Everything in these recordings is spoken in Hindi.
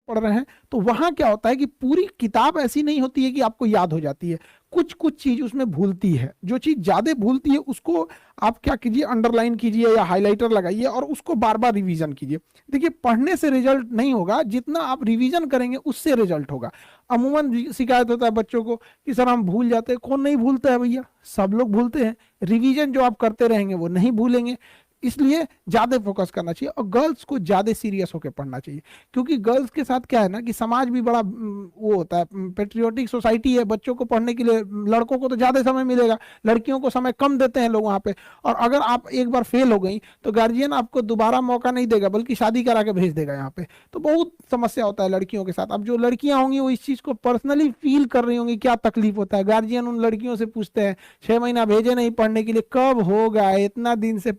पढ़ रहे हैं, तो वहां क्या होता है कि पूरी किताब ऐसी नहीं होती है कि आपको याद हो जाती है, कुछ कुछ चीज उसमें भूलती है। जो चीज ज्यादा भूलती है उसको आप क्या कीजिए, अंडरलाइन कीजिए या हाइलाइटर लगाइए और उसको बार बार रिवीजन कीजिए। देखिए, पढ़ने से रिजल्ट नहीं होगा, जितना आप रिवीजन करेंगे उससे रिजल्ट होगा। अमूमन शिकायत होता है बच्चों को कि सर हम भूल जाते हैं। कौन नहीं भूलता है भैया, सब लोग भूलते हैं। रिवीजन जो आप करते रहेंगे वो नहीं भूलेंगे। इसलिए ज्यादा फोकस करना चाहिए और गर्ल्स को ज्यादा सीरियस होकर पढ़ना चाहिए, क्योंकि गर्ल्स के साथ क्या है ना कि समाज भी बड़ा वो होता है, पेट्रियोटिक सोसाइटी है। बच्चों को पढ़ने के लिए लड़कों को तो ज्यादा समय मिलेगा, लड़कियों को समय कम देते हैं लोग वहां पे। और अगर आप एक बार फेल हो गई तो गार्जियन आपको दोबारा मौका नहीं देगा, बल्कि शादी करा के भेज देगा यहाँ पे। तो बहुत समस्या होता है लड़कियों के साथ। अब जो लड़कियां होंगी वो इस चीज को पर्सनली फील कर रही होंगी, क्या तकलीफ होता है। गार्जियन उन लड़कियों से पूछते हैं, 6 महीना भेजे नहीं पढ़ने के लिए, कब होगा, इतना दिन से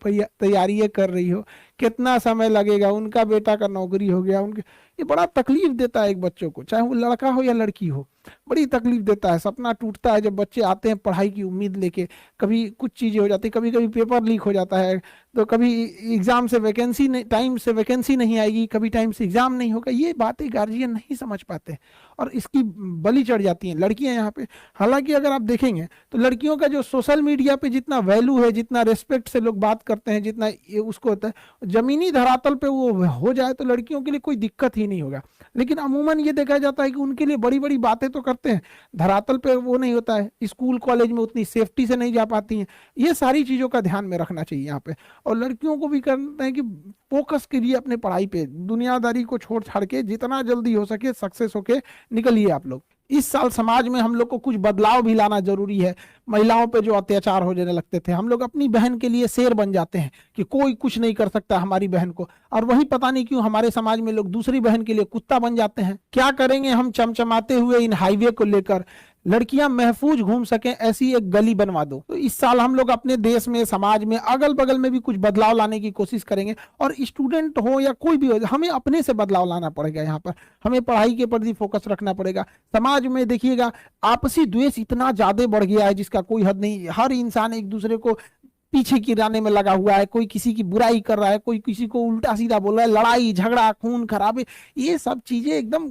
तैयारी कर रही हो, कितना समय लगेगा, उनका बेटा का नौकरी हो गया, उनके। ये बड़ा तकलीफ देता है एक बच्चों को, चाहे वो लड़का हो या लड़की हो, बड़ी तकलीफ देता है। सपना टूटता है जब बच्चे आते हैं पढ़ाई की उम्मीद लेके, कभी कुछ चीजें हो जाती, कभी कभी पेपर लीक हो जाता है, तो कभी एग्जाम से वैकेंसी नहीं, टाइम से वैकेंसी नहीं आएगी, कभी टाइम से एग्जाम नहीं होगा। ये बातें गार्जियन नहीं समझ पाते और इसकी बलि चढ़ जाती हैं लड़कियां यहाँ पे। हालांकि अगर आप देखेंगे तो लड़कियों का जो सोशल मीडिया पे जितना वैल्यू है, जितना रेस्पेक्ट से लोग बात करते हैं, जितना ये उसको होता है, जमीनी धरातल पे वो हो जाए तो लड़कियों के लिए कोई दिक्कत ही नहीं होगा। लेकिन अमूमन ये देखा जाता है कि उनके लिए बड़ी बड़ी बातें तो करते हैं, धरातल पे वो नहीं होता है, स्कूल कॉलेज में उतनी सेफ्टी से नहीं जा पाती हैं। ये सारी चीजों का ध्यान में रखना चाहिए यहाँ पे। और लड़कियों को भी करना है कि फोकस कीजिए अपने पढ़ाई पे, दुनियादारी को छोड़ छाड़ के जितना जल्दी हो सके सक्सेस होके निकलिए आप लोग। इस साल समाज में हम लोग को कुछ बदलाव भी लाना जरूरी है। महिलाओं पे जो अत्याचार हो जाने लगते थे, हम लोग अपनी बहन के लिए शेर बन जाते हैं कि कोई कुछ नहीं कर सकता हमारी बहन को, और वही पता नहीं क्यों हमारे समाज में लोग दूसरी बहन के लिए कुत्ता बन जाते हैं। क्या करेंगे हम चमचमाते हुए इन हाईवे को लेकर, लड़कियां महफूज घूम सकें ऐसी एक गली बनवा दो। तो इस साल हम लोग अपने देश में, समाज में, अगल बगल में भी कुछ बदलाव लाने की कोशिश करेंगे। और स्टूडेंट हो या कोई भी हो, हमें अपने से बदलाव लाना पड़ेगा। यहाँ पर हमें पढ़ाई के प्रति फोकस रखना पड़ेगा। समाज में देखिएगा आपसी द्वेष इतना ज्यादा बढ़ गया है जिसका कोई हद नहीं। हर इंसान एक दूसरे को पीछे गिराने में लगा हुआ है, कोई किसी की बुराई कर रहा है, कोई किसी को उल्टा सीधा बोल रहा है, लड़ाई झगड़ा खून खराबे, ये सब चीजें एकदम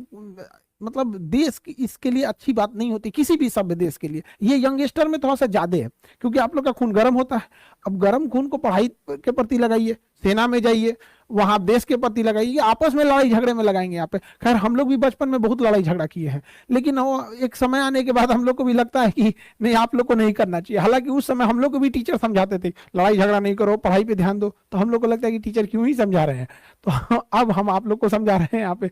मतलब देश की इसके लिए अच्छी बात नहीं होती, किसी भी सभ्य देश के लिए। ये यंगस्टर में थोड़ा सा ज्यादा है, क्योंकि आप लोग का खून गर्म होता है। अब गर्म खून को पढ़ाई के प्रति लगाइए, सेना में जाइए, वहां देश के प्रति लगाइए, आपस में लड़ाई झगड़े में लगाएंगे यहाँ पे। खैर हम लोग भी बचपन में बहुत लड़ाई झगड़ा किए हैं, लेकिन वो एक समय आने के बाद हम लोग को भी लगता है कि नहीं, आप लोग को नहीं करना चाहिए। हालांकि उस समय हम लोग को भी टीचर समझाते थे लड़ाई झगड़ा नहीं करो, पढ़ाई पे ध्यान दो, तो हम लोग को लगता है कि टीचर क्यों ही समझा रहे हैं। तो अब हम आप लोग को समझा रहे हैं यहाँ पे।